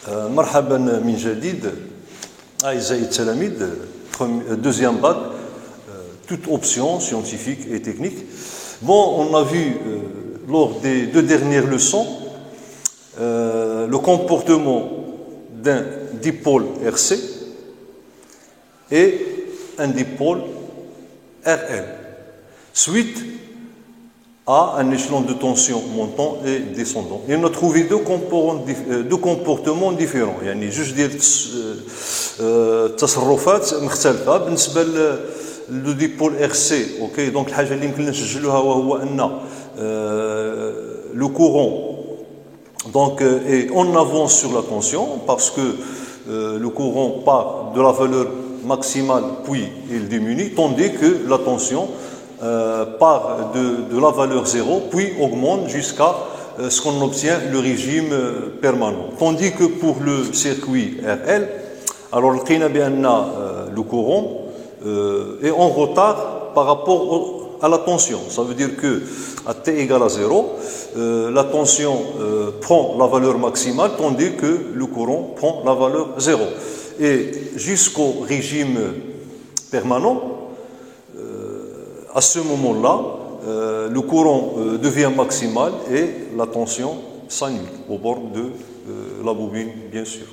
مرحبا من جديد أعزائي التلاميذ deuxième bac, toute option scientifique et technique. Bon, on a vu lors des deux dernières leçons le comportement d'un dipôle RC et un dipôle RL suite à un échelon de tension montant et descendant. Et on a trouvé deux comportements différents. يعني جوج ديال التصرفات مختلفة بالنسبة لو ديبول ار سي. اوكي دونك الحاجة اللي يمكن نسجلوها وهو أن le courant donc est en avance sur la tension parce que le courant part de la valeur maximale puis il diminue, tandis que la tension part de la valeur 0 puis augmente jusqu'à ce qu'on obtient le régime permanent. Tandis que pour le circuit RL, alors le courant est en retard par rapport à la tension. Ça veut dire que à t égale à 0, la tension prend la valeur maximale, tandis que le courant prend la valeur 0. Et jusqu'au régime permanent, à ce moment-là, le courant devient maximal et la tension s'annule au bord de la bobine, bien sûr.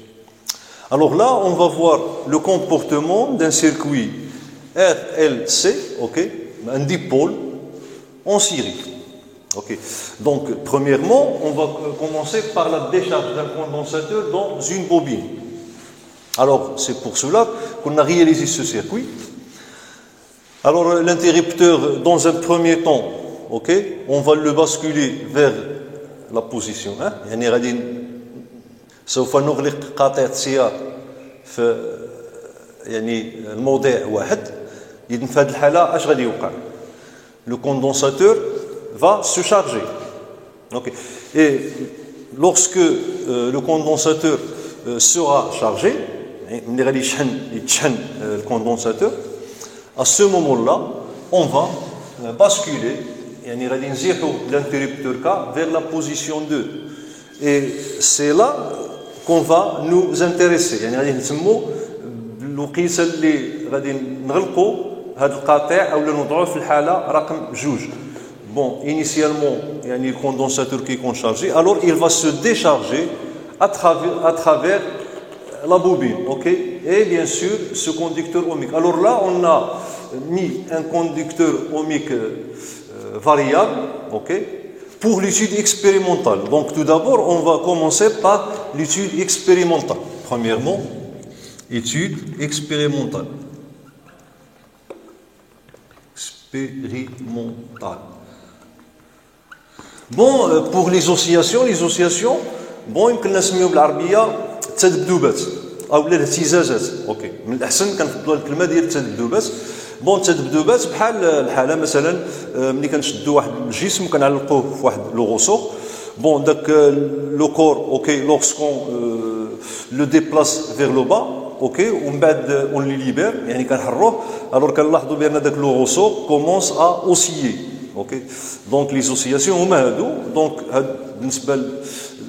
Alors là, on va voir le comportement d'un circuit RLC, okay, un dipôle en série. Okay. Donc, premièrement, on va commencer par la décharge d'un condensateur dans une bobine. Alors, c'est pour cela qu'on a réalisé ce circuit. Alors, l'interrupteur, dans un premier temps, okay, on va le basculer vers la position 1. يعني غادي سوف نغلق قاطع السيار في يعني الموضع واحد. إذن في هذه الحالة اش غادي يوقع؟ Le condensateur va se charger. Okay. Et lorsque le condensateur sera chargé, ملي غادي يتشحن le condensateur, à ce moment-là, on va basculer, يعني غادي نزيحوا l'interrupteur K vers la position 2. Et c'est là qu'on va nous intéresser. يعني غادي نسموا الوقيته اللي غادي نغلقوا هذا القاطع او نوضعوه في الحاله رقم 2. Bon, initialement, يعني le condensateur qui est chargé, alors il va se décharger à travers la bobine, ok, et bien sûr ce conducteur ohmique. Alors là, on a mis un conducteur ohmique variable, ok, pour l'étude expérimentale. Donc tout d'abord, on va commencer par l'étude expérimentale. Premièrement, étude expérimentale. Expérimentale. Bon, pour les oscillations, bon, يمكن نسميو بالعربية التذبذبات او الاهتزازات. اوكي، من الاحسن كنفضلوا الكلمه ديال التذبذبات. بون التذبذبات بحال الحاله مثلا ملي كنشدوا واحد الجسم وكنعلقوه في واحد لو غوسو. بون داك لو كور اوكي لورسكون لو ديبلاس فيغ لو با اوكي ومن بعد اون لي ليبر يعني كنحروه. الوغ كنلاحظوا بان داك لو غوسو كومونس ا اوسيي. اوكي دونك لي زوسياسيون هما هادو. دونك هاد بالنسبه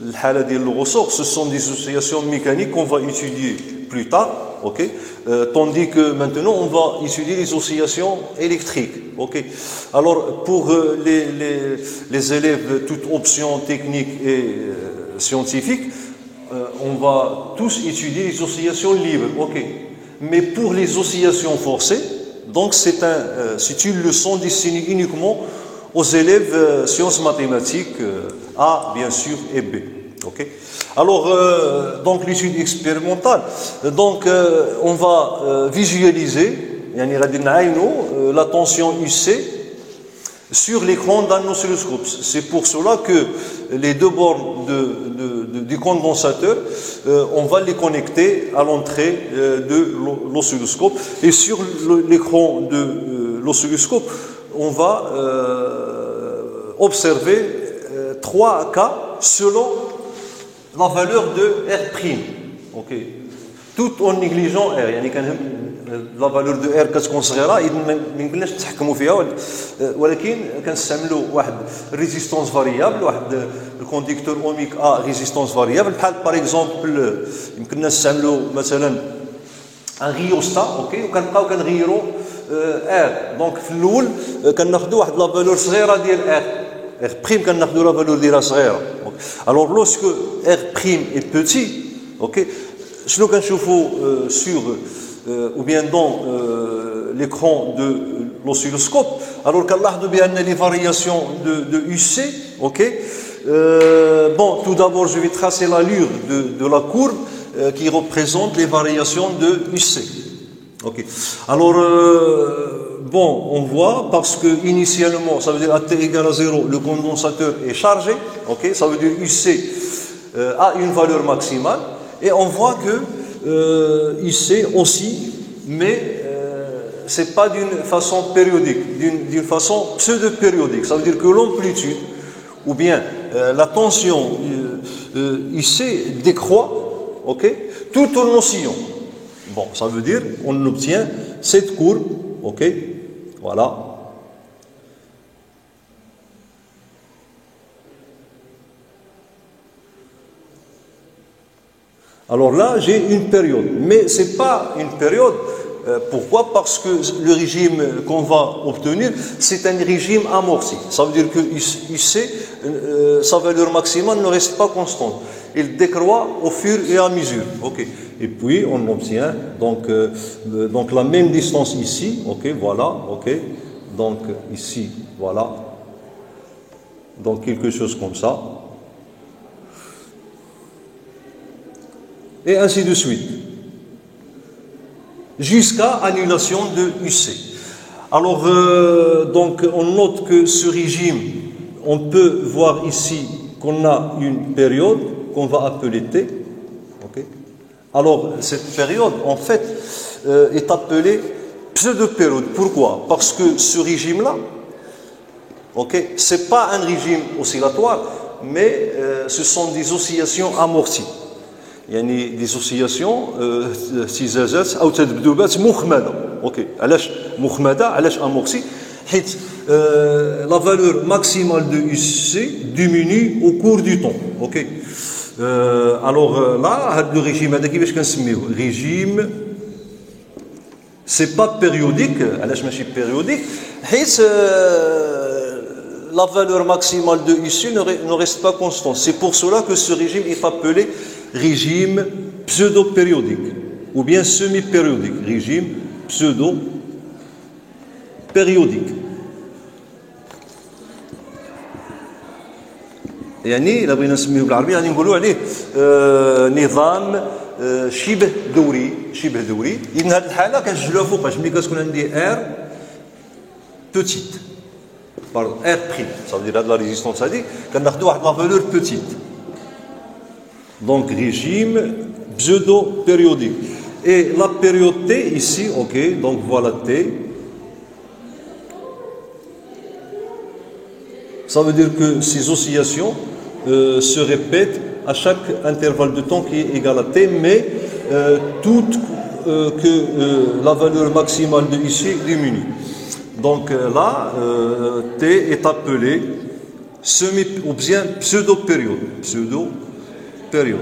الحاله ديال لو غوسو ce sont des oscillations mécaniques qu'on va étudier plus tard. OK, tandis que maintenant on va étudier les oscillations électriques. OK, alors pour les élèves toutes options techniques et scientifiques, on va tous étudier les oscillations libres. OK, mais pour les oscillations forcées, donc c'est une leçon destinée uniquement aux élèves sciences mathématiques A bien sûr et B. OK, alors donc l'étude expérimentale, donc on va visualiser يعني غادي نعاينوا la tension UC sur l'écran d'un oscilloscope. C'est pour cela que les deux bornes du condensateur, on va les connecter à l'entrée de l'oscilloscope. Et sur l'écran de l'oscilloscope, on va observer 3 cas selon la valeur de R'. Ok, tout en négligeant R. يعني لا فالور دو ار كتكون صغيره اذا ما يمكنناش نتحكموا فيها ولكن كنستعملوا واحد ريزيستونس فاريابل واحد الكونديكتور اوميك ا ريزيستونس فاريابل بحال باغ اكزومبل يمكننا نستعملوا مثلا ان ريوستا اوكي وكنبقاو كنغيروا ار دونك في الاول كناخذوا واحد لا فالور صغيره ديال ار بريم كناخذوا لا فالور ديالها صغيره الوغ لوسكو ار بريم اي بوتي اوكي شنو كنشوفوا sur ou bien dans l'écran de l'oscilloscope alors كنلاحظوا بان les variations de UC ok bon tout d'abord je vais tracer l'allure de la courbe qui représente les variations de UC ok alors bon on voit parce que initialement ça veut dire à t égale à 0 le condensateur est chargé ok ça veut dire UC a une valeur maximale et on voit que IC aussi, mais ce n'est pas d'une façon périodique, d'une façon pseudo-périodique. Ça veut dire que l'amplitude ou bien la tension IC décroît okay, tout en oscillant. Bon, ça veut dire qu'on obtient cette courbe, ok, voilà. Alors là, j'ai une période, mais ce n'est pas une période. Pourquoi? Parce que le régime qu'on va obtenir, c'est un régime amorti. Ça veut dire que IC, sa valeur maximale ne reste pas constante. Il décroît au fur et à mesure. Okay. Et puis, on obtient donc la même distance ici. Okay, voilà. Okay. Donc ici, voilà. Donc quelque chose comme ça. Et ainsi de suite, jusqu'à annulation de UC. Alors, donc, on note que ce régime, on peut voir ici qu'on a une période qu'on va appeler T. Okay. Alors, cette période, en fait, est appelée pseudo-période. Pourquoi? Parce que ce régime-là, okay, ce n'est pas un régime oscillatoire, mais ce sont des oscillations amorties. يعني des oscillations اهتزازات او تذبذبات مخمده اوكي علاش مخمده علاش امورسي حيت la valeur maximale de UC diminue au cours du temps اوكي alors là هذا le régime هذا كيفاش كنسميوه régime c'est pas périodique علاش ماشي périodique حيت la valeur maximale de UC ne reste pas constante c'est pour cela que ce régime est appelé régime pseudo-périodique ou bien semi-périodique, régime pseudo-périodique. يعني إلا بغينا نسميه بالعربية يعني نقولوا عليه نظام شبه دوري إذن هذه الحالة كنسجلوها فوقاش ملي كتكون عندي R petite pardon R prime ça veut dire هاد لا ريزيستونس هادي كناخذوا واحد لا فالور petite donc régime pseudo-périodique. Et la période T ici, ok, donc voilà T. Ça veut dire que ces oscillations se répètent à chaque intervalle de temps qui est égal à T, mais que la valeur maximale de ici diminue. Donc là, T est appelé ou bien pseudo-période. Période.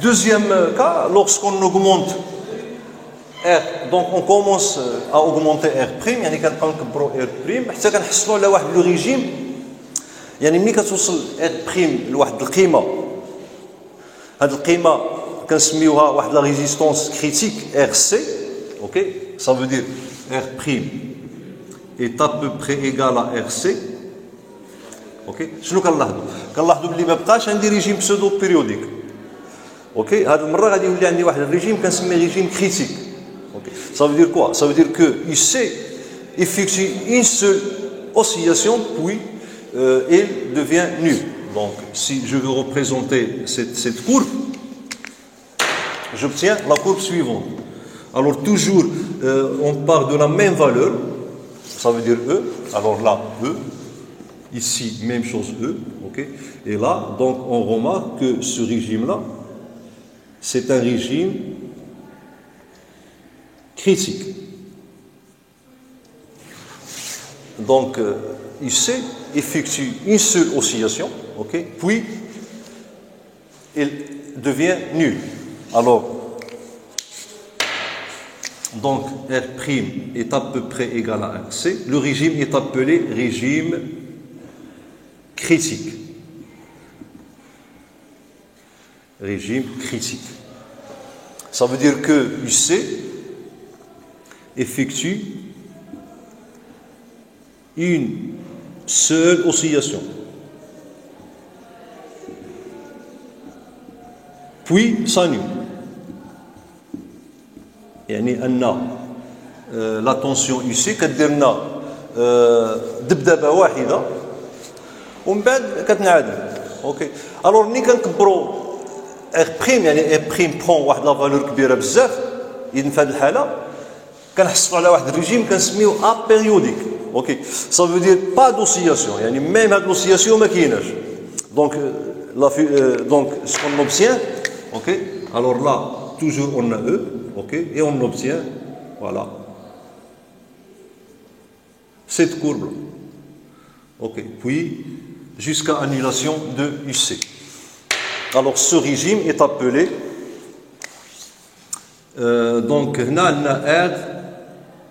Deuxième cas, lorsqu'on augmente R, donc on commence à augmenter R', يعني كنبقاو نكبروا R' حتى كنحصلوا على واحد لو ريجيم يعني ملي كتوصل R' لواحد القيمة هاد القيمة كنسميوها واحد لا ريزيستونس كريتيك RC OK ça veut dire R' est à peu près égal à RC اوكي شنو كنلاحظوا بلي ما بقاش عندي ريجيم بسودو بيريوديك اوكي هذه المره غادي يولي عندي واحد الريجيم كنسميه ريجيم كريتيك اوكي ça veut dire quoi ça veut dire que UC effectue une seule oscillation puis il devient nul donc si je veux représenter cette courbe j'obtiens la courbe suivante alors toujours on part de la même valeur ça veut dire E alors là E ici, même chose E, ok. Et là, donc, on remarque que ce régime-là, c'est un régime critique. Donc, UC effectue une seule oscillation, ok, puis il devient nul. Alors, donc R' est à peu près égal à 1C. Le régime est appelé régime critique. Régime critique. Ça veut dire que UC effectue une seule oscillation. Puis s'annule. يعني أن la tension UC كدير لنا دبدبة واحدة ومن بعد كتنعدم. اوكي الوغ ملي كنكبروا ار بريم يعني ار بريم برون واحد لا فالور كبيره بزاف اذا في هذه الحاله كنحصلوا على واحد الريجيم كنسميوه ابيريوديك. اوكي ça veut dire pas d'oscillation يعني même هاد l'oscillation ما كايناش. donc ce qu'on obtient, ok, alors là toujours on a E, ok, et on obtient voilà cette courbe là. Ok, puis jusqu'à annulation de UC. Alors ce régime est appelé donc R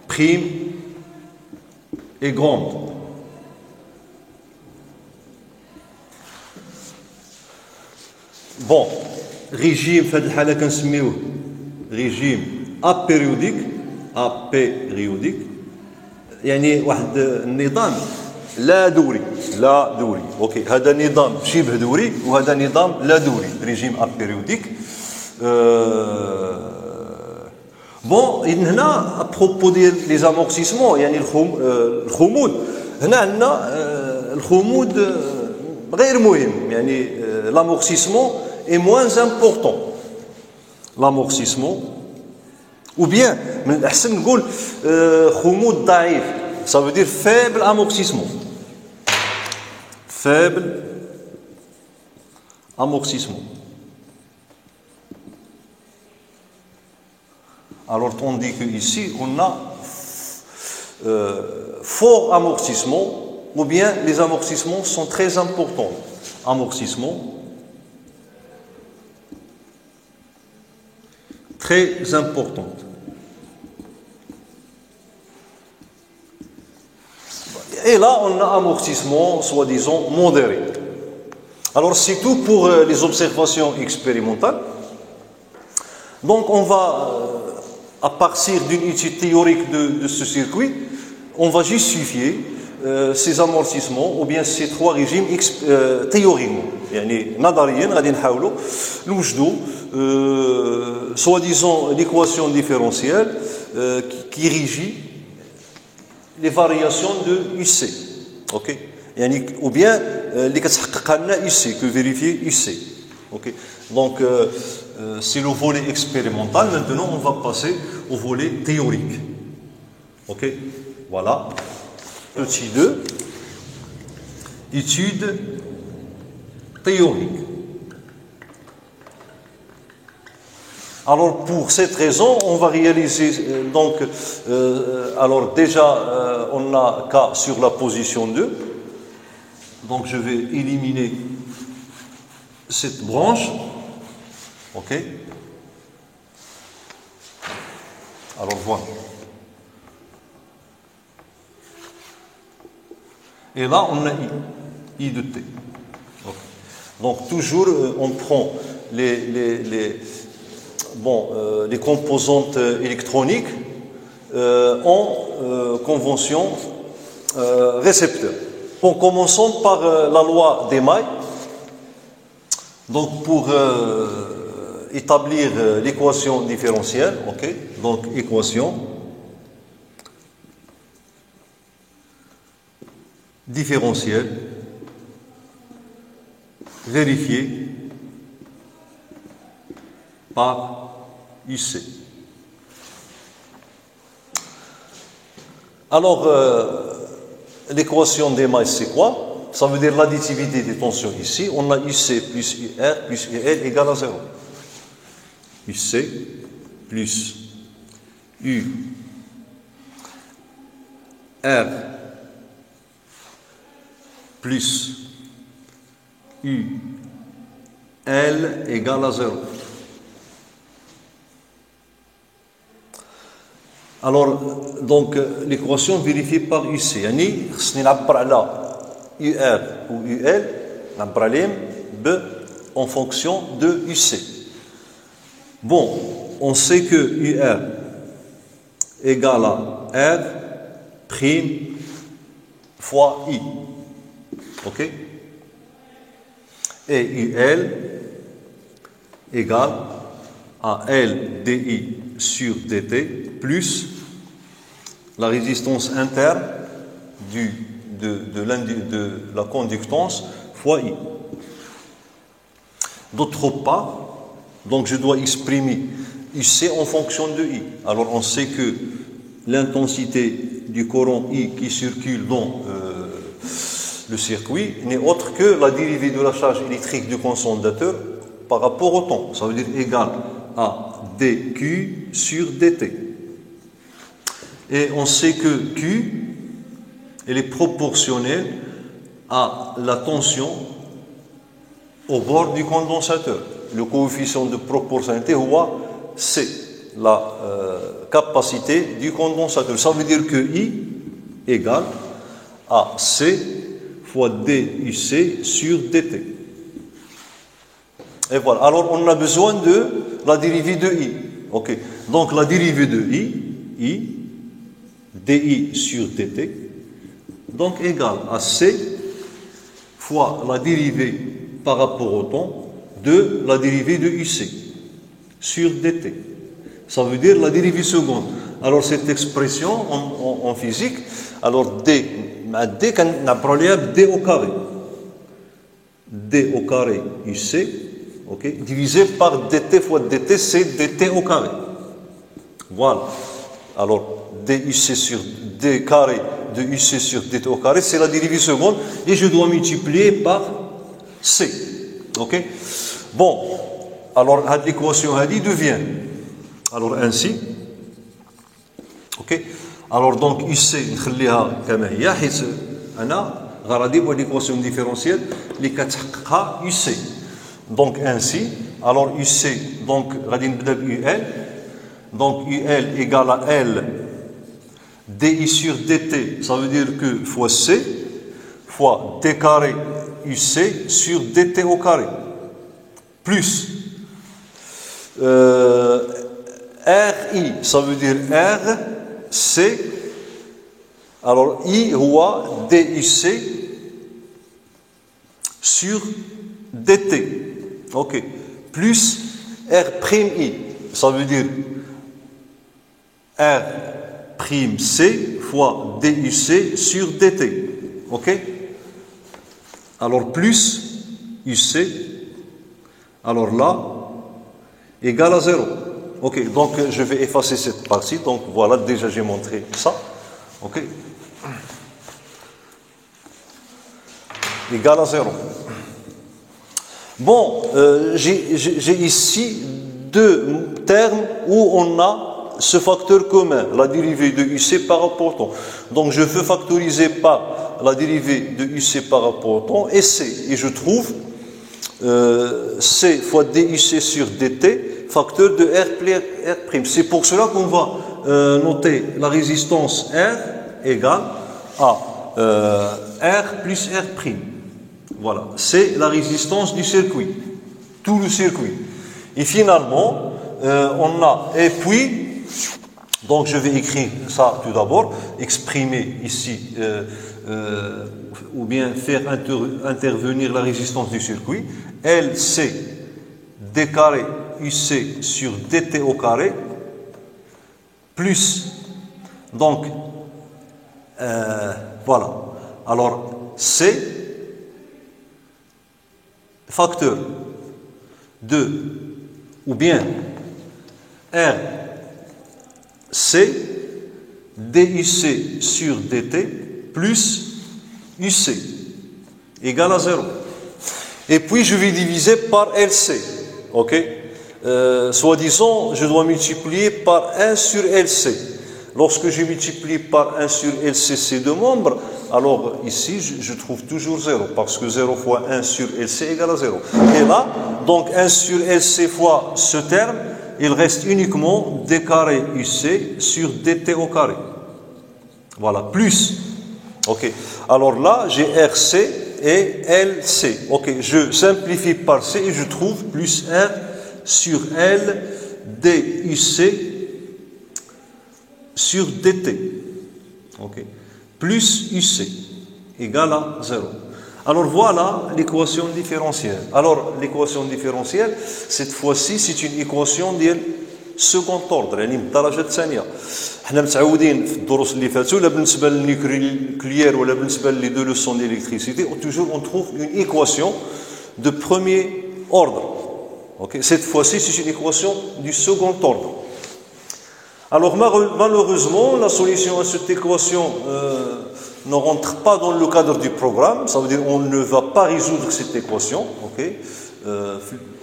prime est grande. Bon, régime في هذه الحالة كنسميوه régime apériodique يعني واحد النظام لا دوري اوكي هذا نظام شبه دوري وهذا نظام لا دوري ريجيم ابيريوديك. بون اذن هنا ابروبو ديال لي زامورتيسمون يعني الخمود هنا عندنا الخمود غير مهم يعني l'amortissement est moins important. L'amortissement ou bien من الأحسن نقول خمود ضعيف, ça veut dire faible amortissement. Faible amortissement. Alors tandis que ici on a fort amortissement ou bien les amortissements sont très importants. Amortissement très important. Et là, on a amortissement, soi-disant, modéré. Alors, c'est tout pour les observations expérimentales. Donc, on va, à partir d'une étude théorique de ce circuit, on va justifier ces amortissements ou bien ces trois régimes théoriquement. يعني نظريا غادي نحاولوا نوجدوا soi-disant l'équation différentielle qui régit les variations de UC. OK, يعني ou bien اللي كتحقق لنا UC que vérifier UC. OK, donc c'est le volet expérimental. Maintenant on va passer au volet théorique. OK, voilà. Petit 2, étude théorique. Alors pour cette raison, on va réaliser donc alors déjà on a K sur la position 2. Donc je vais éliminer cette branche. OK. Alors voilà. Et là, on a I de T. Okay. Donc, toujours, on prend les composantes électroniques en convention récepteur. Bon, commençons par la loi d'Emaille. Donc, pour établir l'équation différentielle, ok, donc équation différentielle vérifiée par UC. Alors, l'équation d'Emaille, c'est quoi? Ça veut dire l'additivité des tensions ici. On a UC plus UR plus UL égale à 0. UC plus U R plus U L égale à 0. Alors, donc, l'équation vérifiée par UC. يعني خصني نعبر على UR ou UL نعبر عليهم en fonction de UC. Bon, on sait que UR égale à R prime fois I. OK? Et UL égale à L DI sur DT plus la résistance interne de la conductance fois I. D'autre part, donc je dois exprimer UC en fonction de I. Alors on sait que l'intensité du courant I qui circule dans le circuit n'est autre que la dérivée de la charge électrique du condensateur par rapport au temps. Ça veut dire égal à dQ sur dt. Et on sait que Q, elle est proportionnelle à la tension au bord du condensateur. Le coefficient de proportionnalité, c'est la capacité du condensateur. Ça veut dire que I égale à C fois DUC sur dt. Et voilà. Alors, on a besoin de la dérivée de I. OK. Donc, la dérivée de I, DI sur dt, donc égale à C fois la dérivée par rapport au temps de la dérivée de UC sur dt. Ça veut dire la dérivée seconde. Alors, cette expression en physique, alors D au carré. D au carré UC, okay, divisé par dt fois dt, c'est dt au carré. Voilà. Alors, DUC sur D carré de UC sur dt au carré, c'est la dérivée seconde, et je dois multiplier par C. Ok? Bon, alors, l'équation devient, alors ainsi, ok? Alors, donc, UC, نخليها كما هي حيث أنا غرضي بواحد l'équation différentielle اللي كتحققها UC. Donc, ainsi, alors UC, donc, غادي نبدا ب UL, donc UL égale à L DI sur dt, ça veut dire que fois C fois d carré UC sur dt au carré, plus RI, ça veut dire R C, alors I هو DUC sur dt, ok, plus R'I, ça veut dire R prime C fois DUC sur dt, ok, alors plus UC, alors là égal à 0. Ok, donc je vais effacer cette partie. Donc voilà, déjà j'ai montré ça. Ok, égal à 0. Bon, j'ai ici deux termes où on a ce facteur commun, la dérivée de UC par rapport au temps. Donc je veux factoriser par la dérivée de UC par rapport au temps et C. Et je trouve C fois DUC sur dt, facteur de R'. C'est pour cela qu'on va noter la résistance R égale à R plus R'. Voilà, c'est la résistance du circuit, tout le circuit. Et finalement, on a, et puis, donc je vais écrire ça tout d'abord, exprimer ici, ou bien faire intervenir la résistance du circuit, LC d carré UC sur dt au carré, plus, donc, voilà, alors C, facteur de, ou bien R C DUC sur dt plus UC égale à 0. Et puis je vais diviser par LC. Ok? soi-disant, je dois multiplier par 1 sur LC. Lorsque je multiplie par 1 sur LC ces deux membres, alors ici, je trouve toujours 0, parce que 0 fois 1 sur LC égale à 0. Et là, donc 1 sur LC fois ce terme, il reste uniquement d carré UC sur dt au carré. Voilà, plus. Ok. Alors là, j'ai RC et LC. Ok, je simplifie par C et je trouve plus 1 sur L DUC sur dt. Ok. Plus UC égale à 0. Alors voilà l'équation différentielle. Alors l'équation différentielle, cette fois-ci, c'est une équation de second ordre, يعني بالدرجة الثانية. حنا متعودين في الدروس اللي فاتوا لا بالنسبة للنيوكليير ولا بالنسبة لي deux leçons d'électricité, toujours on trouve une équation de premier ordre. Okay? Cette fois-ci, c'est une équation du second ordre. Alors malheureusement, la solution à cette équation ne rentre pas dans le cadre du programme. Ça veut dire qu'on ne va pas résoudre cette équation. Okay?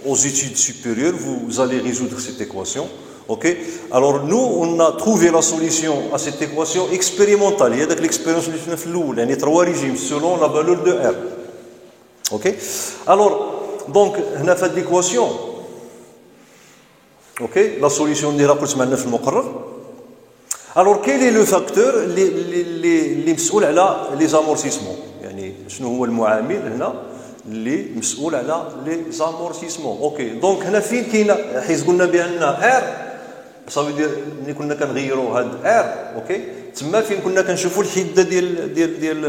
Aux études supérieures, vous allez résoudre cette équation. Okay? Alors nous, on a trouvé la solution à cette équation expérimentale. Il y a l'expérience اللي فينا في الأول. يعني 3 régimes selon la valeur de R. Okay? Alors, donc, هنا في هذه l'équation. Okay? La solution ديالها قلت معنا في المقرر. Alors, quel est le facteur اللي مسؤول على les amortissements؟ يعني شنو هو المعامل هنا اللي مسؤول على les amortissements؟ اوكي، دونك هنا فين كاينه، حيت قلنا بان ار صافي ملي كنا كنغيروا هاد ار، اوكي، تما فين كنا كنشوفوا الحده ديال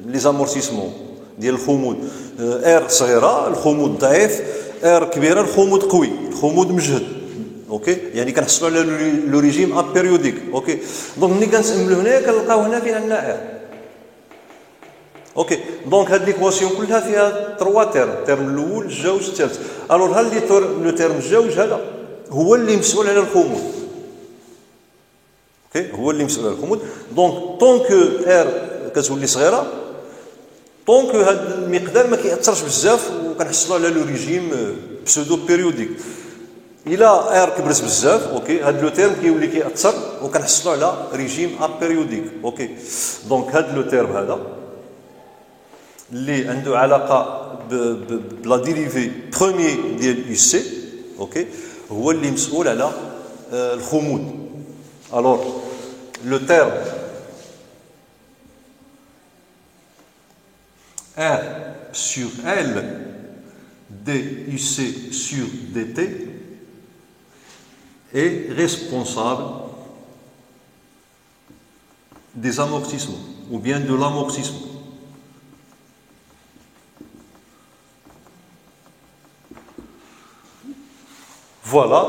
لي زامورتيسمون ديال الخمود. ار صغيره الخمود ضعيف، ار كبيره الخمود قوي، الخمود مجهد. اوكي، يعني كنحصلوا على لو ريجيم ابيريوديك. اوكي، دونك ملي كنتأملوا هنا كنلقاو هنا فين عندنا ار. اوكي، دونك هاد ليكواسيون كلها فيها 3 تيرم، التيرم الاول الجوج الثالث. الوغ هاد لو تيرم الجوج هذا هو اللي مسؤول على الخمود. اوكي، هو اللي مسؤول على الخمود. دونك طونك ار كتولي صغيره، طونك هاد المقدار ما كيأثرش بزاف وكنحصلوا على لو ريجيم بسودو بيريوديك. الى ار كبرت بزاف، اوكي، هاد لو تيرم كيولي كيأثر وكنحصلوا على ريجيم ابيريوديك. اوكي، دونك هاد لو تيرم هذا اللي عنده علاقه بلا ديريفي بروميي ديال يو سي، اوكي، هو اللي مسؤول على الخمود. الوغ لو تيرم R sur L DUC sur DT est responsable des amortissements ou bien de l'amortissement. Voilà,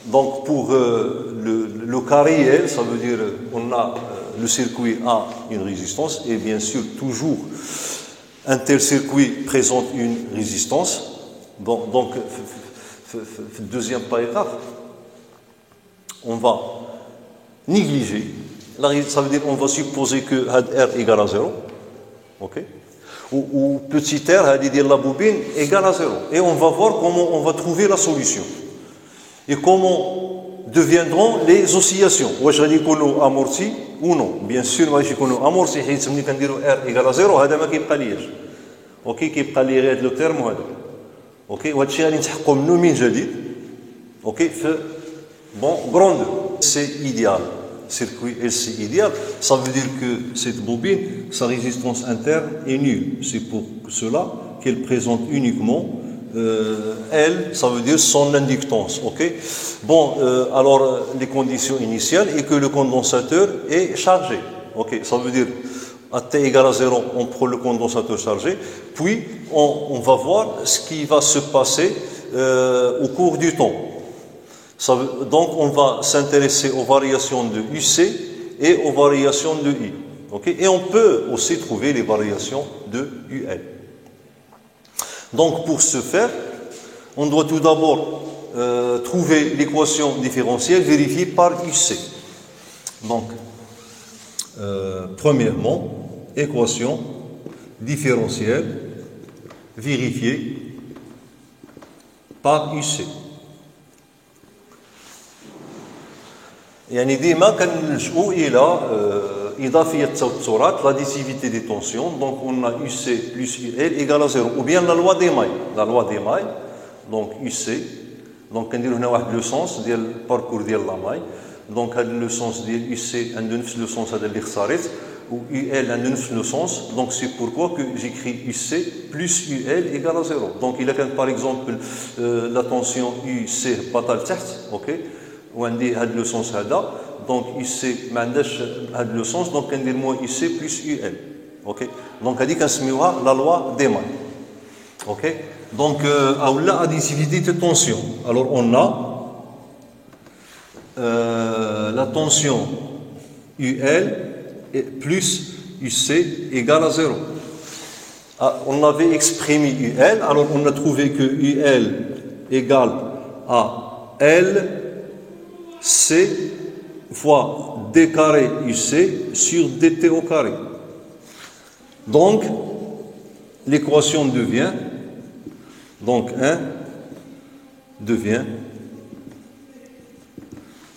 donc pour le cas réel, ça veut dire on a le circuit a une résistance et bien sûr toujours un tel circuit présente une résistance. Bon, donc le deuxième paragraphe, on va négliger, ça veut dire on va supposer que R égale à 0, ok, ou petit r, la bobine égale à 0. Et on va voir comment on va trouver la solution. Et comment deviendront les oscillations. واش غادي يكونوا amortis ou non. Bien sûr ما غاديش يكونوا amortis حيت ملي كنديروا r égale à 0 هذا ما كيبقى لياش. اوكي، كيبقى لي غير لو تيرم هذا. اوكي، وهذا الشيء غادي نتحققوا منه من جديد. اوكي، في bon grande c'est idéal. Circuit LC idéal, ça veut dire que cette bobine, sa résistance interne est nulle. C'est pour cela qu'elle présente uniquement L, ça veut dire son inductance. Ok. Bon, alors les conditions initiales est que le condensateur est chargé. Ok, ça veut dire à T égale à 0, on prend le condensateur chargé, puis on va voir ce qui va se passer au cours du temps. Donc on va s'intéresser aux variations de UC et aux variations de I. Okay? Et on peut aussi trouver les variations de UL. Donc pour ce faire, on doit tout d'abord trouver l'équation différentielle vérifiée par UC. Donc, premièrement, équation différentielle vérifiée par UC. يعني ديما كنلجؤوا الى اضافيه التوترات l'additivité des tensions. Donc on a UC plus UL égale à 0, ou bien la loi des mailles. Donc UC, donc كنديروا هنا واحد لو سونس ديال الباركور ديال لا ماي. دونك هذا لو سونس ديال UC عنده نفس لو سونس هذا اللي اختاريت, ou UL عنده نفس لو سونس. Donc c'est pourquoi que j'écris UC plus UL égale à 0. Donc il a كان par exemple la tension UC هبطها لتحت, اوكي, وعندي هاد لو سونس هذا, دونك اي سي ما عندهاش هاد لو سونس, دونك كندير موان اي سي بلس يو ال, اوكي. دونك هادي كنسميوها لا لوا دي ماي, اوكي. دونك اولا اديسيفيتي دو تونسيون. الوغ اون ا لا تونسيون يو ال بلس يو سي ايغال ا زيرو. On avait exprimé UL, alors on a trouvé que UL égale à L C fois d carré UC sur dt au carré. Donc, l'équation devient, donc 1 devient,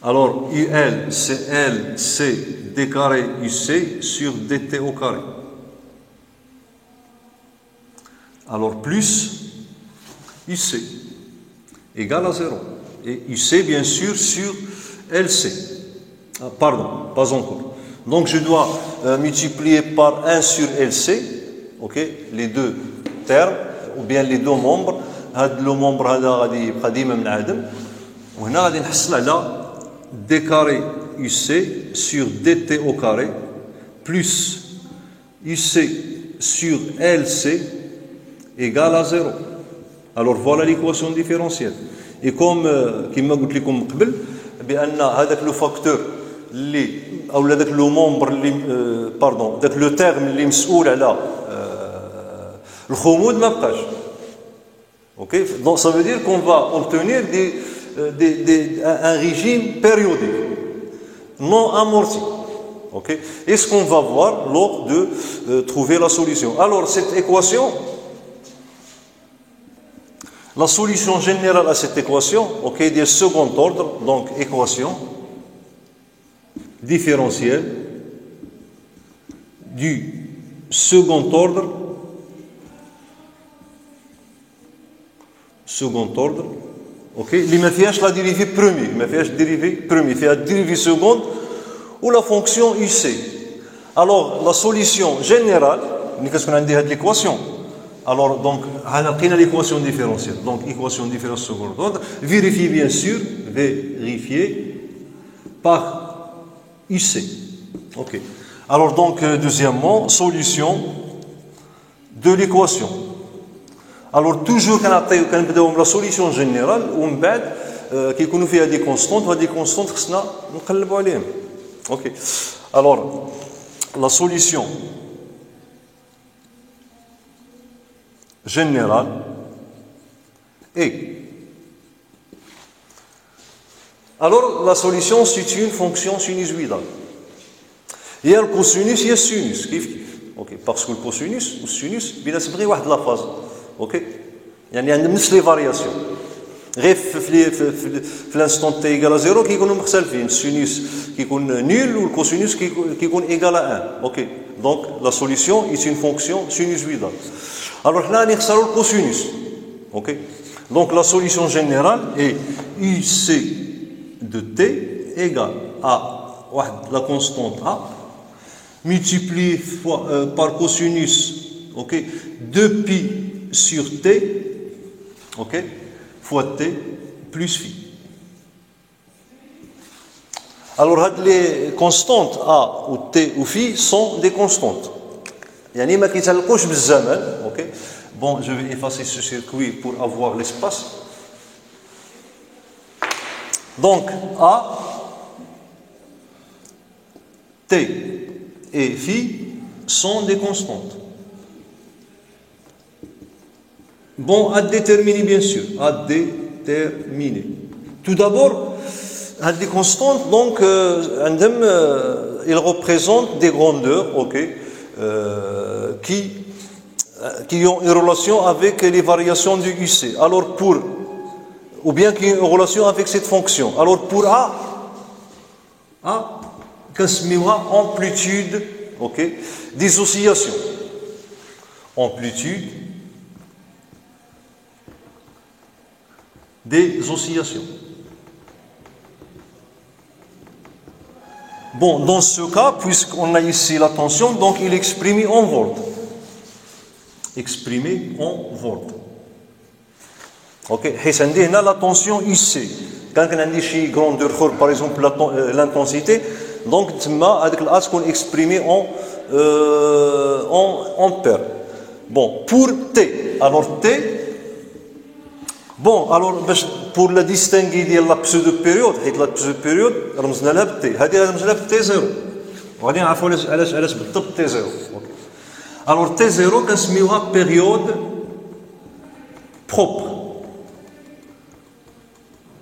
alors UL c'est L C d carré UC sur dt au carré. Alors plus UC égale à 0. Et UC bien sûr sur LC. Pardon, pas encore. Donc je dois multiplier par 1 sur LC, ok, les deux termes, ou bien les deux membres. هذا لو membre هذا غادي يبقى ديما منعدم, وهنا غادي نحصل على d carré UC sur dt au carré plus UC sur LC égale à 0. Alors voilà l'équation différentielle. Et comme كما قلت لكم قبل بان هذاك لو فاكتور اللي او هذاك لو مومبر اللي باردون داك لو تيرم اللي مسؤول على الخمود ما بقاش, اوكي. دونك ça veut dire qu'on va obtenir un régime périodique non amorti, ok. Et ce qu'on va voir lors de trouver la solution. Alors cette équation, la solution générale à cette équation, ok, des second ordre, donc équation différentielle du second ordre, ok, اللي ما فيهاش la dérivée première, ما فيهاش dérivée première, فيها dérivée seconde ou la fonction UC. Alors la solution générale, ملي كتكون عندي هذه l'équation, alors donc لقينا l'équation différentielle, donc équation différentielle second ordre, vérifier bien sûr, vérifier par UC, ok. Alors donc deuxièmement, solution de l'équation. Alors toujours كنبداو la solution générale, ومن بعد كيكونوا فيها دي كونستانت, وهاد دي كونستانت خصنا نقلبوا عليهم, ok. Alors la solution générale est, alors la solution c'est une fonction sinusoïdale. Il y a le cosinus, il y a le sinus, ok, parce que le cosinus ou le sinus بلا تبغي واحد لا فاز, اوكي, يعني عندهم نفس لي فارياسيون, غير في الانستون تي ايغال 0 كيكونوا مختلفين, السينوس كيكون نيل والكوسينوس كيكون ايغال 1, اوكي. دونك لا سوليسيون اي اون فونكسيون سينوسويدال. الوغ حنا غادي نختاروا الكوسينوس, اوكي. دونك لا سوليسيون جينيرال اي يو سي دو تي ايغال ا واحد لا كونستانت ا multiplié par cosinus, ok, 2 pi sur t, ok, fois t plus phi. Alors les constantes a ou t ou phi sont des constantes. يعني ما كيتعلقوش بالزمن, ok. Bon, je vais effacer ce circuit pour avoir l'espace. Donc a, t et phi sont des constantes. Bon, à déterminer bien sûr, à déterminer. Tout d'abord, les constantes, donc, ils représentent des grandeurs, ok, qui ont une relation avec les variations du UC. Alors, pour ou bien qui a une relation avec cette fonction. Alors pour A, كنسميوها amplitude, ok, des oscillations. Amplitude des oscillations. Bon, dans ce cas, puisqu'on a ici la tension, donc il est exprimé en volts. Exprimé en volts. Ok, حيث عندي هنا la tension IC. كان عندي شي grandeur اخر, par exemple l'intensité, donc تما هذيك الA تكون exprimé en ampères. Bon, pour T, alors T, bon, alors pour la distinguer ديال la pseudo-période, حيت la pseudo-période رمزنا لها ب T, هذه رمزنا لها ب T0. وغادي نعرفوا علاش بالضبط T0. اوكي. Alors T0 كنسميوها période propre.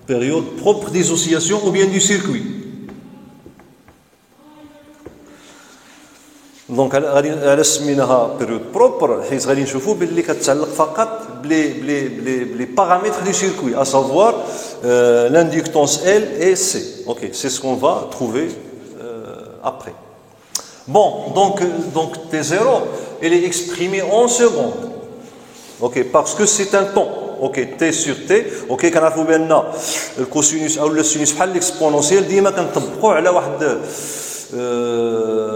Période propre des oscillations ou bien du circuit. دونك علاش سميناها بيريود بروبر حيت غادي نشوفوا باللي كتعلق فقط بلي بارامتر دو سيركوي à savoir l'inductance L et C. OK, c'est ce qu'on va trouver après. Bon, donc T0 elle est exprimée en secondes. OK, parce que c'est un temps. OK, T sur T. OK, كنعرفوا بان الكوسينوس او السينوس بحال الاكسبونونسيال ديما كنطبقوا على واحد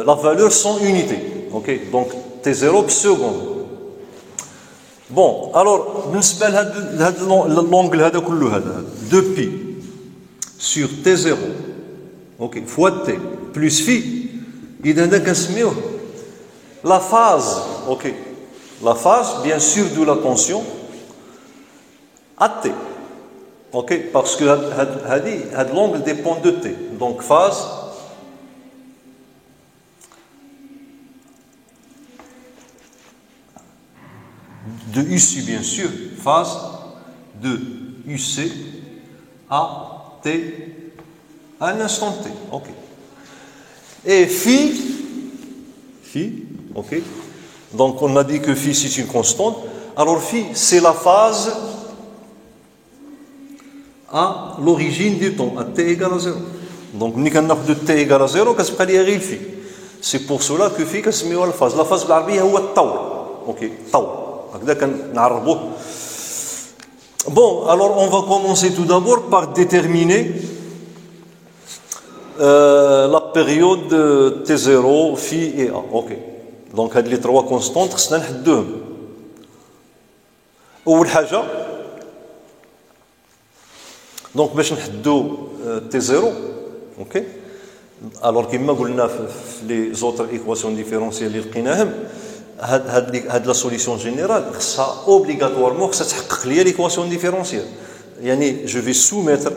la valeur sans unité. Ok, donc T0 per seconde. Bon, alors, بالنسبة لهذا l'angle هذا كله هذا 2pi sur T0, ok, fois T plus phi, إذا هذا كنسميوه la phase, ok, la phase bien sûr de la tension à T. Ok, parce que هذا l'angle dépend de T. Donc phase de UC bien sûr, phase de UC à T à un instant T. Ok. Et phi, ok. Donc on a dit que phi c'est une constante. Alors phi c'est la phase à l'origine du temps, à T égale à 0. Donc nous avons de T égale à 0, qu'est-ce qu'il y a phi. C'est pour cela que phi c'est la phase. La phase بالعربية هو الطول. Ok, طول. Bon, alors on va commencer tout d'abord par déterminer la période T0, phi et A. Ok. Donc les trois constantes, خصنا نحدوهم. أول حاجة donc باش نحدو T0, ok. Alors كما قلنا في les autres équations différentielles اللي لقيناهم هاد لا سوليسيون جينيرال خصها اوبليغاتوارمون خصها تحقق ليا ليكواسيون ديفيرونسيال يعني جو في سوميتر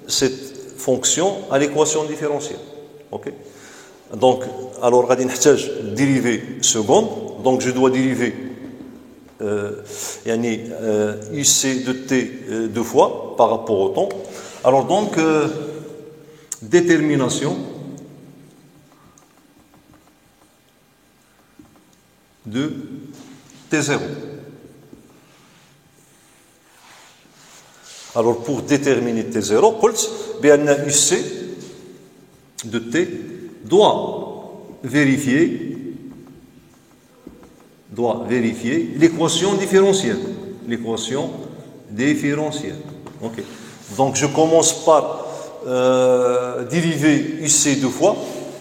سيت فونكسيون ا ليكواسيون ديفيرونسيال اوكي دونك الوغ غادي نحتاج ديريفي سكوند دونك جو دوا ديريفي يعني يو سي دو تي دو فوا par rapport au temps. Alors donc détermination de T0. Alors pour déterminer T0, قلت بأن UC de T doit vérifier l'équation différentielle. L'équation différentielle. Ok. Donc je commence par dériver UC deux fois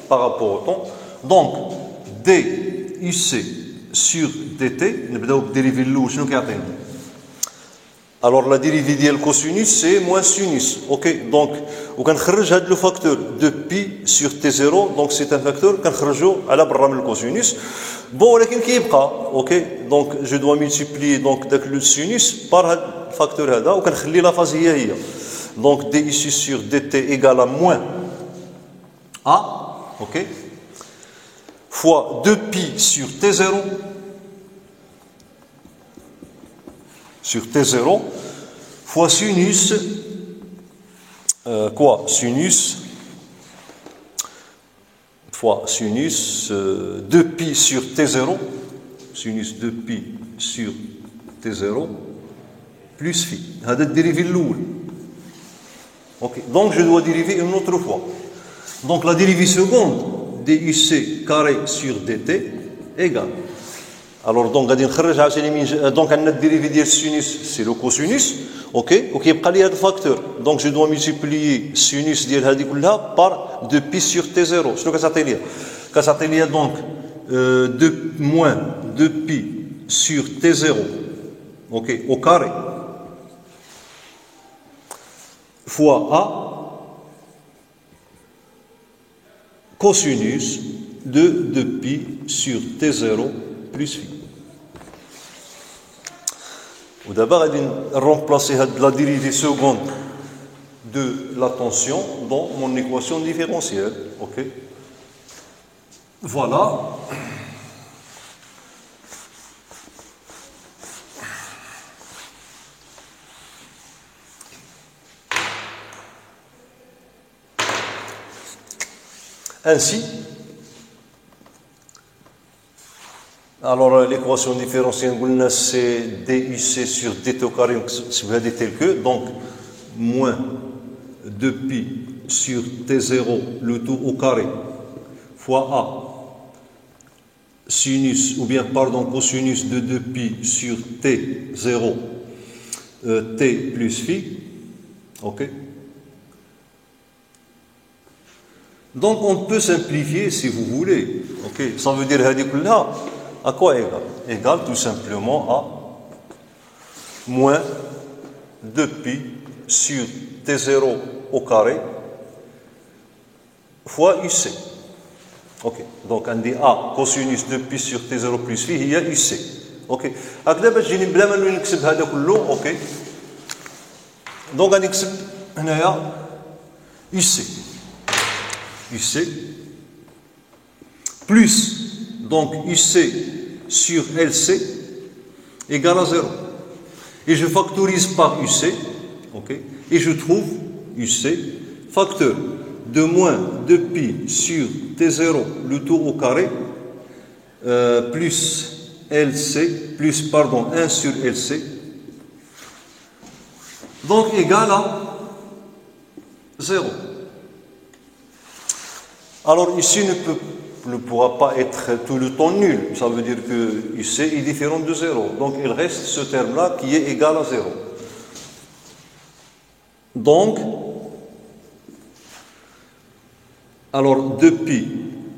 par rapport au temps. Donc D UC sur dt نبداو بالديريفي الاول شنو كيعطينا alors la dérivée ديال cosinus c'est moins sinus ok donc وكنخرج هذا لو فاكتور de pi sur t0 donc c'est un facteur كنخرجو على برا من الكوسينوس bon ولكن كيبقى ok donc je dois multiplier donc داك لو sinus par هذا الفاكتور هذا وكنخلي لا فاز هي donc d ici sur dt égale à moins a ok fois 2pi sur T0 fois sinus sinus fois sinus 2pi sur T0 sinus 2pi sur T0 plus phi هذا الديريفي الاول Ok, donc je dois dériver une autre fois. Donc la dérivée seconde DUC carré sur DT égale. Alors donc غادي نخرج عاوتاني من دونك عندنا الديريفي ديال السينوس سي لو كوسينوس اوكي وكيبقى لي هذا الفاكتور دونك جو دو ملتيبليي السينوس ديال هذه كلها بار 2 بي سور تي زيرو شنو كتعطي لي؟ كتعطي لي دونك 2 موان 2 بي سور تي زيرو اوكي au carré fois A cosinus de 2pi sur T0 plus phi. Ou d'abord, on va remplacer la dérivée seconde de la tension dans mon équation différentielle. Ok. Voilà. Ainsi, alors l'équation différentielle, c'est DUC sur DT au carré, tel que, donc, moins 2pi sur T0, le tout au carré, fois A, sinus, ou bien, pardon, cosinus de 2pi sur T0, T plus phi, ok. Donc on peut simplifier si vous voulez. Okay. Ça veut dire à quoi égal? Égal tout simplement à moins 2pi sur T0 au carré fois UC. Okay. Donc on dit A cosinus 2pi sur T0 plus phi il y a UC. Ok. هكذا باش تجيني بلا ما نكتب هذا كله اوكي. دونك غادي نكتب هنايا UC. UC plus donc UC sur LC égale à 0 et je factorise par UC ok, et je trouve UC facteur de moins 2pi sur T0 le tout au carré plus LC plus pardon 1 sur LC donc égal à 0. Alors ici ne pourra pas être tout le temps nul. Ça veut dire que UC est différent de 0. Donc il reste ce terme-là qui est égal à 0. Donc, alors 2pi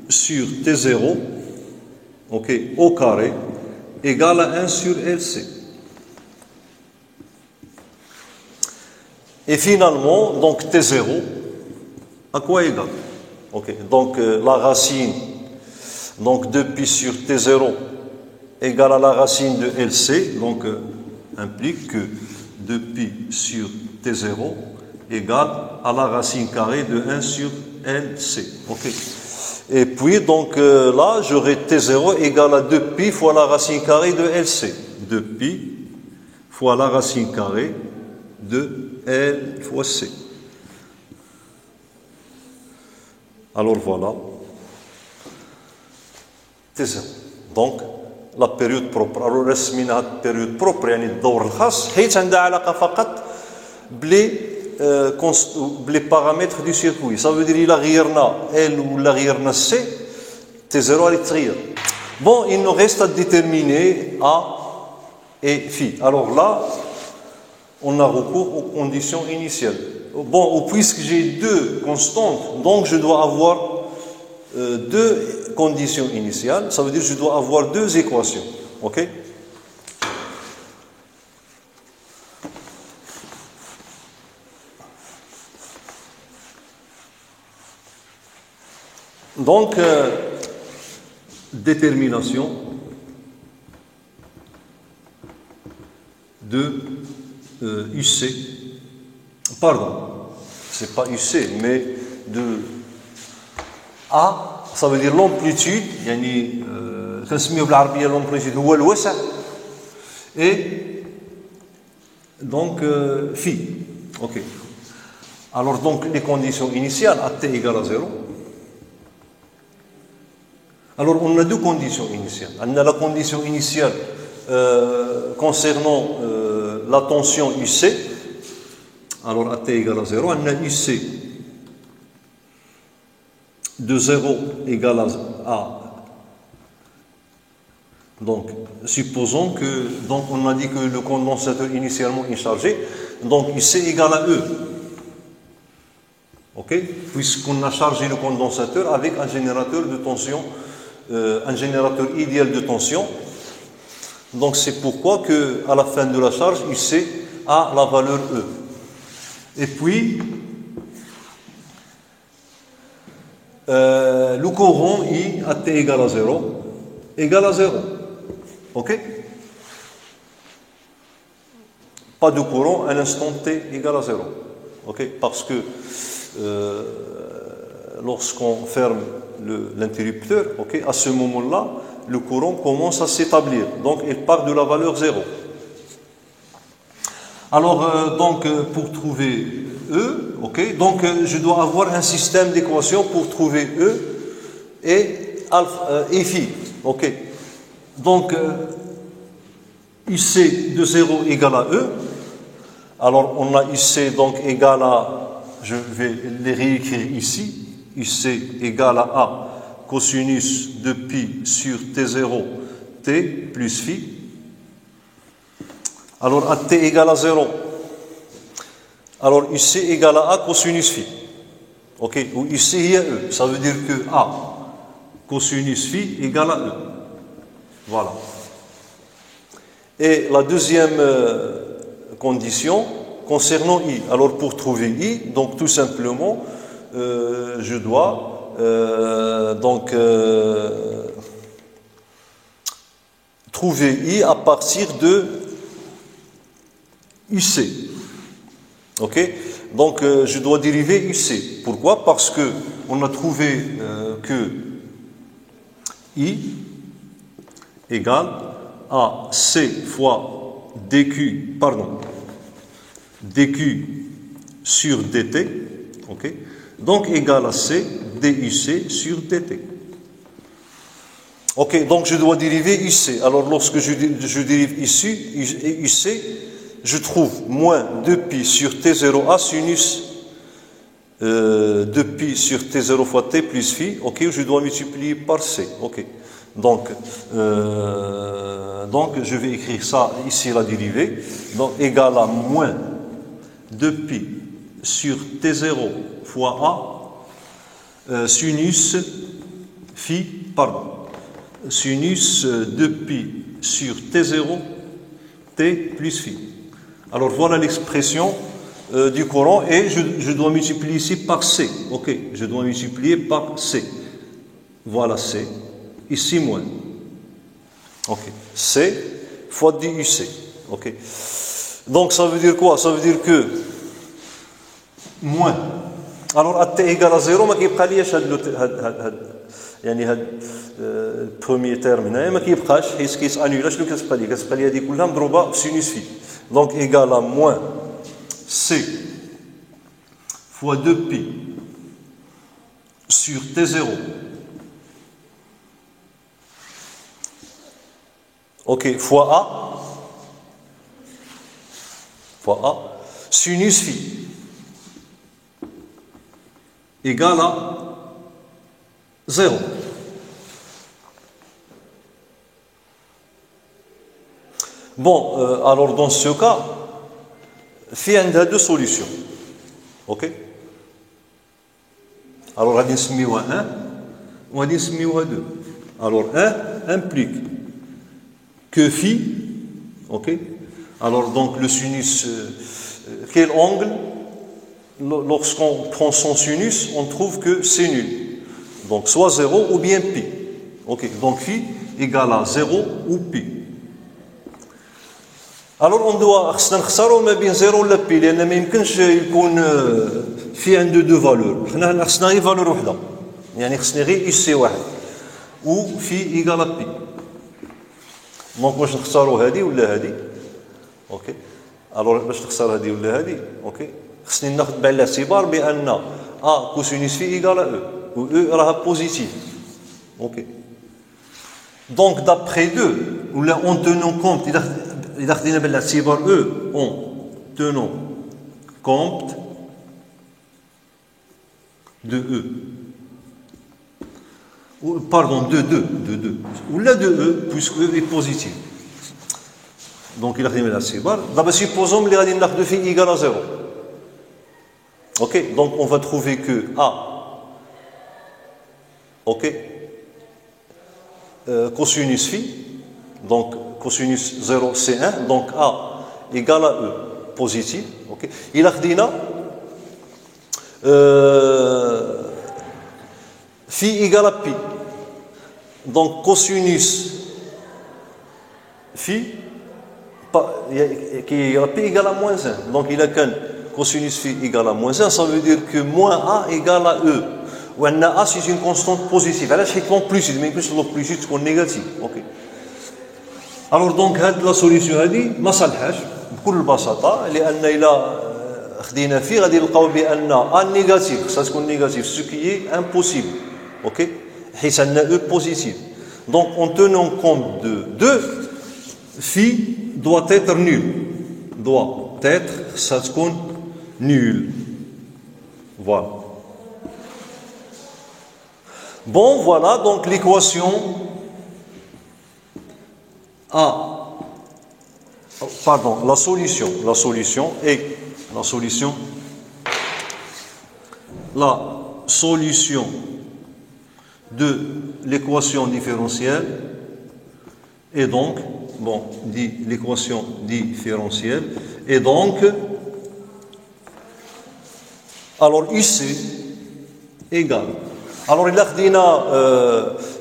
sur T0 ok, au carré égale à 1 sur LC. Et finalement, donc T0 à quoi égal? Okay. Donc la racine donc 2pi sur T0 égale à la racine de LC, donc implique que 2pi sur T0 égale à la racine carrée de 1 sur LC. Okay. Et puis donc là j'aurai T0 égale à 2pi fois la racine carrée de LC. 2pi fois la racine carrée de L fois C. Alors voilà, T0. Donc la période propre. Alors رسمينا هاد البيريود بروبر يعني الدور الخاص حيت عندها علاقة فقط بلي بارامتر دو سيركوي. Ça veut dire إلا غيرنا L ولا غيرنا C, T0 غادي تغير. Bon, il nous reste à déterminer A et phi. Alors là, on a recours aux conditions initiales. Bon, puisque j'ai deux constantes, donc je dois avoir deux conditions initiales. Ça veut dire que je dois avoir deux équations. Ok? Donc, détermination de UC. Pardon, c'est pas UC, mais de A, ça veut dire l'amplitude, يعني كنسميه بالعربية l'amplitude هو الوسع, et donc phi. Ok. Alors donc les conditions initiales à t égale à 0. Alors on a deux conditions initiales. On a la condition initiale concernant la tension UC. alors à t égale à 0, on a IC de 0 égale à. Donc, supposons que, donc on a dit que le condensateur initialement est chargé, donc IC égale à E. Ok? Puisqu'on a chargé le condensateur avec un générateur de tension, un générateur idéal de tension. Donc c'est pourquoi que à la fin de la charge, IC a la valeur E. Et puis, le courant I à t égale à 0 égale à 0. Ok? Pas de courant à l'instant t égale à 0. Ok? Parce que lorsqu'on ferme l'interrupteur, ok, à ce moment-là, le courant commence à s'établir. Donc, il part de la valeur 0. Alors, donc, pour trouver E, ok, donc je dois avoir un système d'équations pour trouver E et phi, ok. Donc, IC de 0 égale à E. Alors, on a IC donc égal à, je vais les réécrire ici, IC égale à A cosinus de pi sur T0, T plus phi. Alors, à T égale à 0, alors IC égale à A cosinus phi. Ok, ou IC il y a E, ça veut dire que A cosinus phi égale à E. Voilà. Et la deuxième condition concernant I. Alors pour trouver I, donc tout simplement, je dois trouver I à partir de UC. Ok? Donc je dois dériver UC. Pourquoi? Parce que on a trouvé que I égale à C fois dQ, dQ sur dt, ok, donc égal à C DUC sur dt. Ok, donc je dois dériver UC. Alors lorsque je dérive UC, je trouve moins 2pi sur T0A sinus 2pi sur T0 fois T plus phi, ok, je dois multiplier par C, ok. Donc je vais écrire ça ici, la dérivée, donc égal à moins 2pi sur T0 fois A sinus phi, sinus 2pi sur T0 T plus phi. Alors voilà l'expression du courant et je dois multiplier ici par C, ok, je dois multiplier par C, voilà C, ici moins, ok, C fois DUC, ok. Donc ça veut dire quoi? Ça veut dire que moins. Alors à t égale à 0 ما كيبقاليش هاد البروميير تيرم هنايا ما كيبقاش حيت كيسانيولا. شنو كتبقى لي؟ كتبقى لي هذه كلها مضروبه في سينوس في. Donc égal à moins C fois 2pi sur T0, ok, fois A sinus phi égale à 0. Bon, alors dans ce cas, il y a deux solutions. Ok? Alors, on va dire 1, on va dire 2. Alors, 1 implique que phi, ok? Alors, donc, le sinus, quel angle? Lorsqu'on prend son sinus, on trouve que c'est nul. Donc, soit 0 ou bien pi. Ok? Donc, phi égale à 0 ou pi. Alors, on doit نختاروا ما بين 0 ولا بي لأن ما يمكنش يكون في عنده دو فالور. حنا خصنا غير فالور وحده. يعني خصني غير اس سي واحد. و في ايغال بي. دونك واش نختاروا هذه ولا هذه؟ اوكي. الوغ باش نختار هذه ولا هذه؟ اوكي. خصني ناخذ بعين الاعتبار بان ا كوسينوس في ايغال او و او راها بوزيتيف. اوكي. دونك دابخي دو ولا اون تونون كونت إذا خدينا بالاعتبار E en tenant compte de E. Pardon, de 2. Ou là de E, puisque E est positif. Donc il a remis la C-bar. D'abord, supposons que les de phi égale à 0. Ok, donc on va trouver que A, ok, cosinus phi, donc cosinus 0 c'est 1, donc A égale à E, positif. Ok, il a dit phi égale à pi, donc cosinus phi qui est pi égale à moins 1, donc il a qu'un cosinus phi égale à moins 1, ça veut dire que moins A égale à E. Ou A c'est une constante positive. Elle est plus, mais plus c'est négatif. Ok. Alors donc la solution هذه ما صالحاش بكل بساطة لأن إلا خدينا فيه غادي نلقاو بأن A négatif, ça تكون négatif, ce qui est impossible. Ok. حيث أن E positive. Donc en tenant compte de 2, phi doit être nul. Doit être, ça تكون nul. Voilà. Bon, voilà donc l'équation A. Pardon, la solution est la solution de l'équation différentielle est donc, bon, dit l'équation différentielle est donc, alors ici égale. Alors il a dit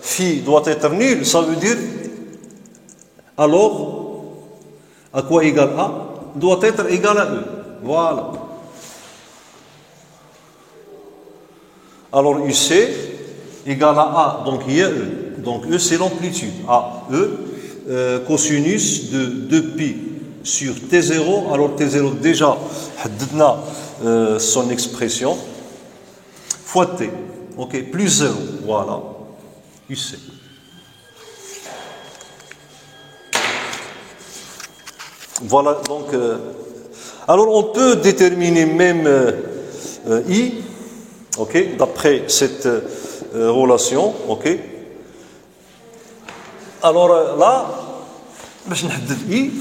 phi doit être nul, ça veut dire alors à quoi égale A doit être égal à E. Voilà. Alors UC égale à A, donc il y a E. Donc E c'est l'amplitude. A, E, cosinus de 2pi sur T0. Alors T0 déjà, حددنا son expression, fois T. Ok, plus 0, voilà, UC. Voilà, donc, alors on peut déterminer même I, ok, d'après cette relation, ok. Alors là, باش نحدد I,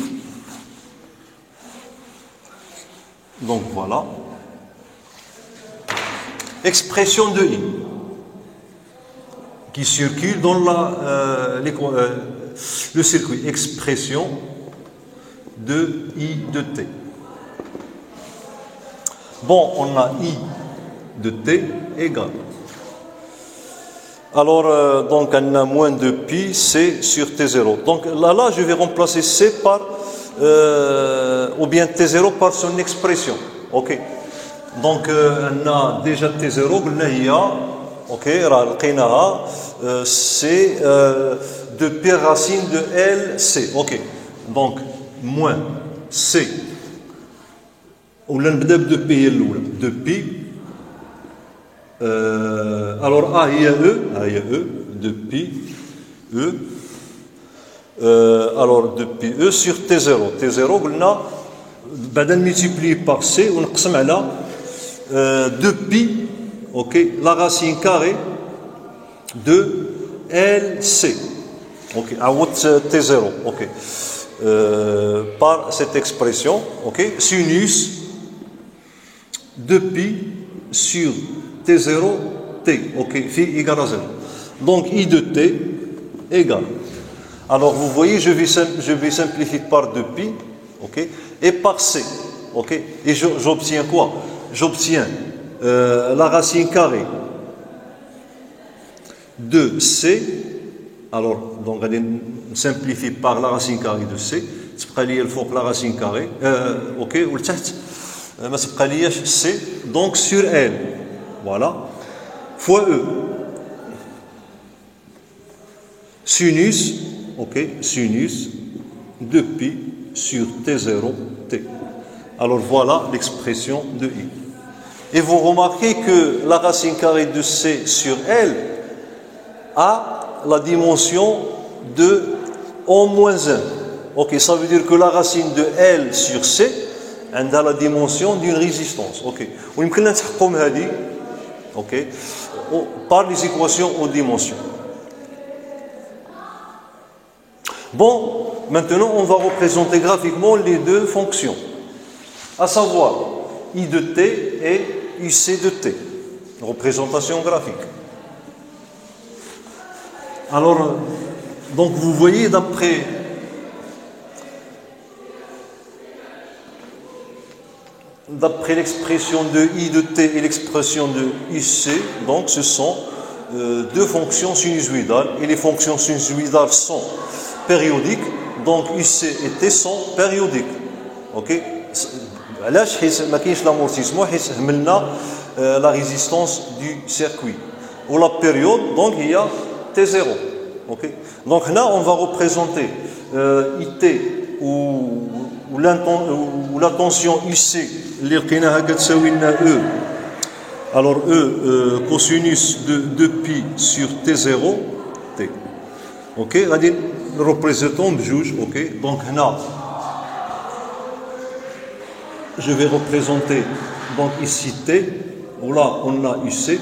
donc voilà, expression de I qui circule dans le circuit, expression de I de T. Bon, on a I de T égale. Alors, donc, on a moins de pi, C sur T0. Donc là, je vais remplacer C par, ou bien T0 par son expression. Ok. Donc, on a déjà T0, ok, c'est de pi racine de LC. Ok. Donc, moins C. Ou l'enbdeb de pi, de pi. Alors A, il y a E, de pi, E. Alors, de pi E sur T0. T0, on a multiplié par C, on a 2 pi, ok, la racine carrée de LC. Ok, à T0, ok. Par cette expression, ok, sinus de pi sur T0, T, ok, phi égale à 0. Donc I de T égale. Alors vous voyez, je vais simplifier par 2pi, ok, et par C, ok, et j'obtiens quoi? J'obtiens la racine carrée de C. Alors, donc, on simplifie par la racine carrée de C. C'est lié la racine carrée. Ok, ou le test. C'est lié C. Donc, sur L. Voilà. Fois E. Sinus. Ok, sinus de pi sur T0, T. Alors, voilà l'expression de I. Et vous remarquez que la racine carrée de C sur L a la dimension de O-1. Ok, ça veut dire que la racine de L sur C, عندها la dimension d'une résistance. OK. ويمكننا نتحققوا هذه OK par les équations aux dimensions. Bon, maintenant on va représenter graphiquement les deux fonctions, à savoir I de t et IC de t. Représentation graphique. Alors, donc vous voyez d'après l'expression de I de t et l'expression de IC, donc ce sont deux fonctions sinusoïdales, et les fonctions sinusoïdales sont périodiques, donc IC et T sont périodiques. Ok? علاش حيت ما كاينش l'amortissement حيت هملنا la résistance du circuit. Ou la période, donc il y a T0. Ok? Donc là on va représenter IT ou la tension IC اللي لقيناها كتساوي لنا E. Alors E cosinus de pi sur T0 T. Ok? غادي نريبريزونطون بجوج. Ok? Donc هنا je vais représenter donc ici T, où là on a IC.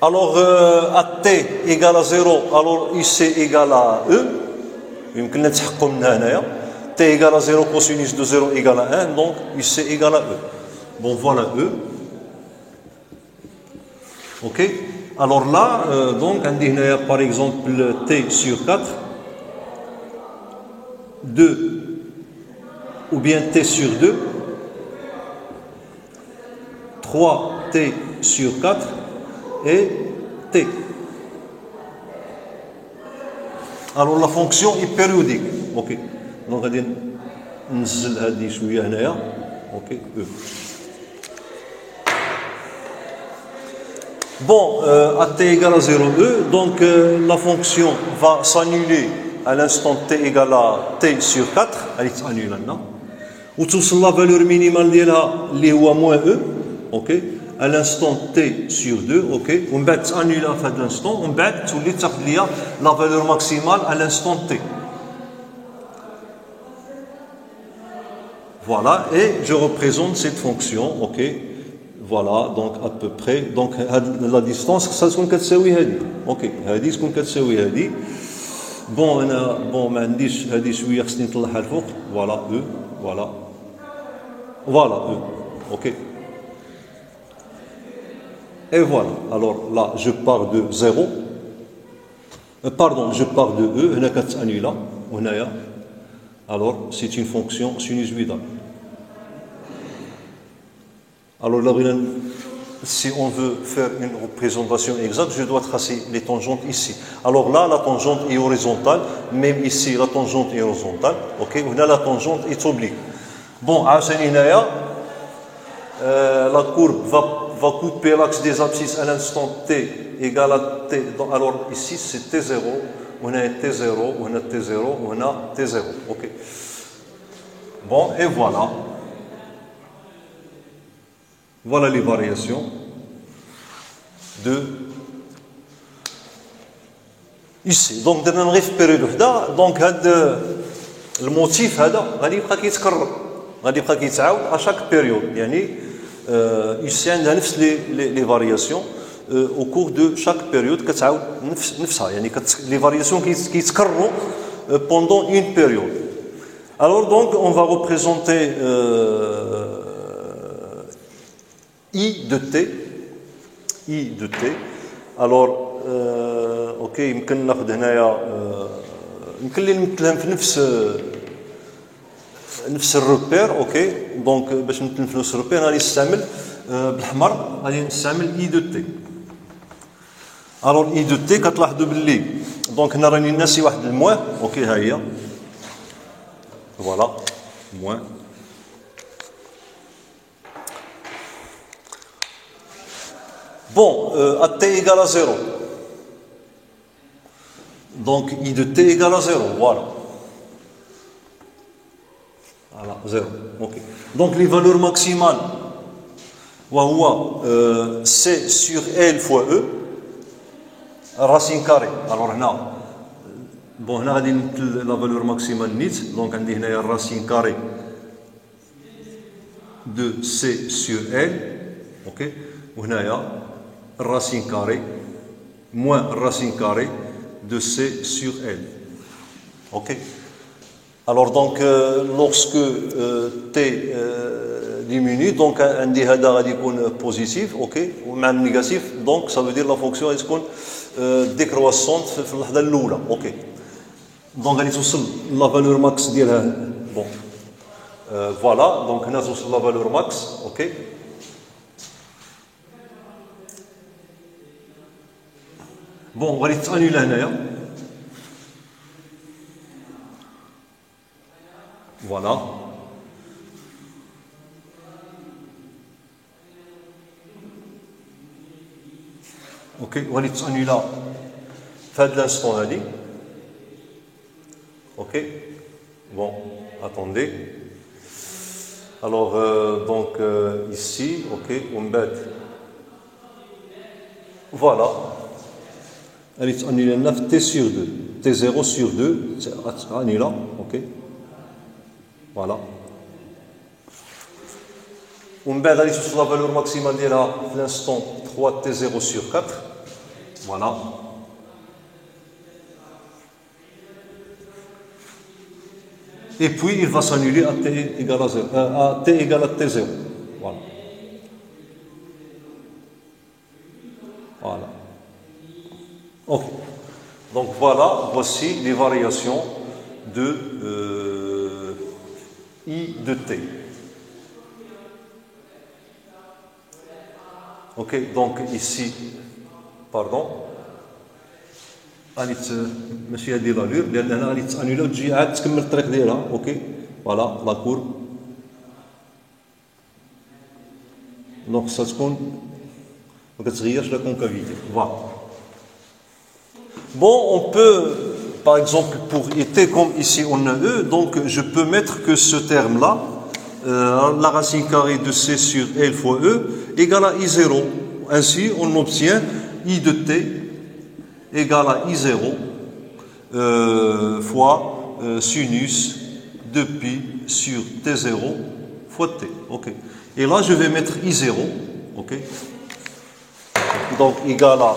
Alors à T égale à 0, alors IC égale à E. يمكن نتحققوا منها هنايا. T égale à 0, cosinus de 0 égale à 1, donc IC égale à E. Bon, voilà E. Ok? Alors là, donc, on dit par exemple T sur 4, 2, ou bien T sur 2, 3T sur 4 et T. Alors la fonction est périodique. Ok. Donc غادي ننزل هذه شويه هنايا. Ok. E. Bon, à t égale à 0,2, donc la fonction va s'annuler à l'instant t égale à t sur 4, elle s'annule maintenant. Ou tout la valeur minimale ديالها اللي هو moins e, ok, à l'instant t sur 2, ok, ومن بعد s'annule à cet instant, ومن بعد تولي تاخذ ليا la valeur maximale à l'instant t. Voilà, et je représente cette fonction, ok. Voilà, donc à peu près, donc la distance ça تكون كتساوي هذه. اوكي هذه تكون كتساوي هذه. بون انا بون ما عنديش هذه شويه خصني نطلعها الفوق. فوالا او فوالا فوالا او اوكي. Et voilà, alors là je pars de 0, pardon, je pars de E, هنا كتانيلا وهنايا. Alors c'est une fonction sinusoïdale. Alors là, si on veut faire une représentation exacte, je dois tracer les tangentes ici. Alors là, la tangente est horizontale, même ici, la tangente est horizontale. Ok, là, la tangente est oblique. Bon, à Sanina, la courbe va couper l'axe des abscisses à l'instant t égale à t. Alors ici, c'est t0, on a t0, on a t0, on a t0. Ok. Bon, et voilà. Voilà les variations de ici. Donc درنا غير في بيريود وحده. دونك هذا الموتيف هذا غادي يبقى كيتكرر، غادي يبقى كيتعاود à chaque période. يعني ici عندها نفس les variations au cours de chaque période كتعاود نفسها. يعني les variations كيتكرروا pendant une période. Alors donc on va représenter I de t, I de t. Alors, ok, يمكن ناخذ هنايا يمكن لي نمثلهم في نفس الروبير. اوكي دونك باش نمثل في نفس الروبير غادي نستعمل بالاحمر غادي نستعمل I de t. Alors I de t كتلاحظوا باللي دونك هنا راني ناسي واحد الموان. اوكي ها هي فوالا موان. Bon, à t égale à 0. Donc, I de t égale à 0. Voilà. Voilà, 0. Ok. Donc, les valeurs maximales, c'est sur L fois E, racine carrée. Alors, là, Bon, هنا غادي نمثل la valeur maximale nit, donc عندي هنايا racine carrée de C sur L, ok, وهنايا racine carrée moins racine carrée de C sur L, ok. Alors donc lorsque t diminue, donc عندي هذا غادي يكون positif, ok, ومع négatif, donc ça veut dire la fonction غادي تكون décroissante في اللحظة الأولى, ok. Donc غادي توصل la valeur max ديالها, bon. Voilà, donc هنا توصل la valeur max, ok. Bon, غادي تانيلا هنايا. Voilà. Ok, غادي تانيلا في هذا l'instant هادي. Ok. Bon, attendez. Alors, donc, ici, ok, on bête. Voilà. Elle est annulée 9 T sur 2. T0 sur 2, c'est annulé, ok. Voilà. On bête, elle est sur la valeur maximale de l'instant 3 T0 sur 4. Voilà. Et puis, il va s'annuler à t égale à 0, à t égale à t0. Voilà. Voilà. Ok. Donc voilà, voici les variations de I de t. Ok, donc ici, pardon. غادي ماشي هذه لالور لان هنا غادي تانيلا وتجي عاد تكمل الطريق ديالها اوكي فوالا لا كور دونك خصها تكون ما كتغيرش لا كونكافيتي فوالا bon on peut par exemple pour t comme ici on a e donc je peux mettre que ce terme là la racine carrée de c sur l fois e égale à i0 ainsi on obtient i de t égale à I0 fois sinus de pi sur T0 fois T. Okay. Et là, je vais mettre I0. Okay. Donc, égal à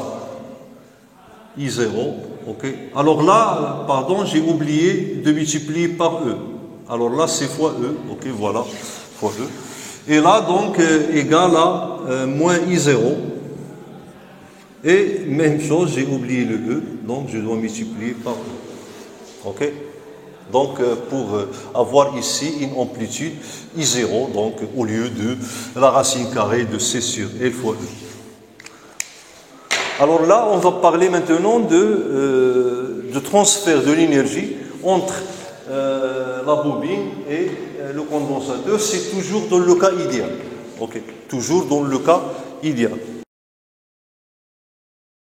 I0. Okay. Alors là, pardon, j'ai oublié de multiplier par E. Alors là, c'est fois E. Okay, voilà, fois E. Et là, donc, égal à moins I0. Et même chose, j'ai oublié le E, donc je dois multiplier par E. Ok. Donc pour avoir ici une amplitude I0, donc au lieu de la racine carrée de C sur L fois E. Alors là, on va parler maintenant de transfert de l'énergie entre la bobine et le condensateur. C'est toujours dans le cas idéal. Ok. Toujours dans le cas idéal.